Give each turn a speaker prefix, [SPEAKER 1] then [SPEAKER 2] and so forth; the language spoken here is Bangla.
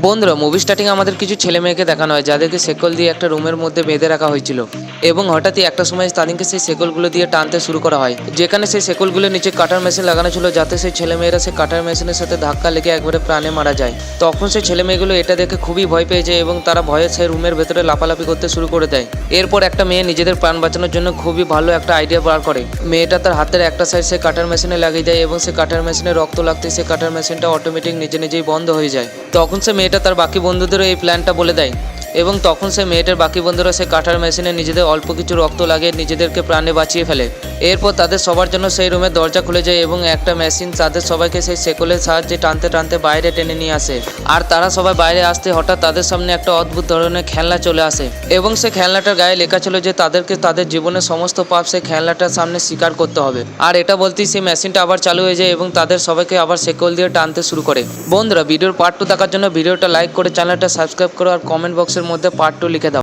[SPEAKER 1] বন্ধুরা, মুভি স্টার্টিং আমাদের কিছু ছেলে মেয়েকে দেখানো হয় যাদেরকে শেকল দিয়ে একটা রুমের মধ্যে বেঁধে রাখা হয়েছিল এবং হঠাৎই একটা সময় তাদেরকে সেই শেকলগুলো দিয়ে টানতে শুরু করা হয়, যেখানে সেই শেকলগুলোর নিচে কাটার মেশিন লাগানো ছিল যাতে সেই ছেলে মেয়েরা সেই কাটার মেশিনের সাথে ধাক্কা লেগে একবারে প্রাণে মারা যায়। তখন সেই ছেলে মেয়েগুলো এটা দেখে খুবই ভয় পেয়ে যায় এবং তারা ভয়ে সেই রুমের ভেতরে লাফালাফি করতে শুরু করে দেয়। এরপর একটা মেয়ে নিজেদের প্রাণ বাঁচানোর জন্য খুবই ভালো একটা আইডিয়া বার করে। মেয়েটা তার হাতের একটা সাইড সে কাটার মেশিনে লাগিয়ে দেয় এবং সে কাটার মেশিনে রক্ত লাগতে সে কাটার মেশিনটা অটোমেটিক নিজে নিজেই বন্ধ হয়ে যায়। তখন সে মেয়েটা তার বাকি বন্ধুদেরও এই প্ল্যানটা বলে দেয় এবং তখন সে মেয়েটার বাকি বন্ধুরা সে কাটার মেশিনে নিজেদের অল্প কিছু রক্ত লাগিয়ে নিজেদেরকে প্রাণে বাঁচিয়ে ফেলে। এরপর তাদের সবার জন্য সেই রুমের দরজা খুলে যায় এবং একটা মেশিন তাদের সবাইকে সেই শেকলের সাহায্যে টানতে টানতে বাইরে টেনে নিয়ে আসে। আর তারা সবাই বাইরে আসতে হঠাৎ তাদের সামনে একটা অদ্ভুত ধরনের খেলনা চলে আসে এবং সেই খেলনাটার গায়ে লেখা ছিল যে তাদেরকে তাদের জীবনের সমস্ত পাপ সেই খেলনাটার সামনে স্বীকার করতে হবে। আর এটা বলতেই সেই মেশিনটা আবার চালু হয়ে যায় এবং তাদের সবাইকে আবার শেকল দিয়ে টানতে শুরু করে। বন্ধুরা, ভিডিওর পার্ট 2 দেখার জন্য ভিডিওটা লাইক করে চ্যানেলটা সাবস্ক্রাইব করো আর কমেন্ট বক্সের মধ্যে পার্ট 2 লিখে দাও।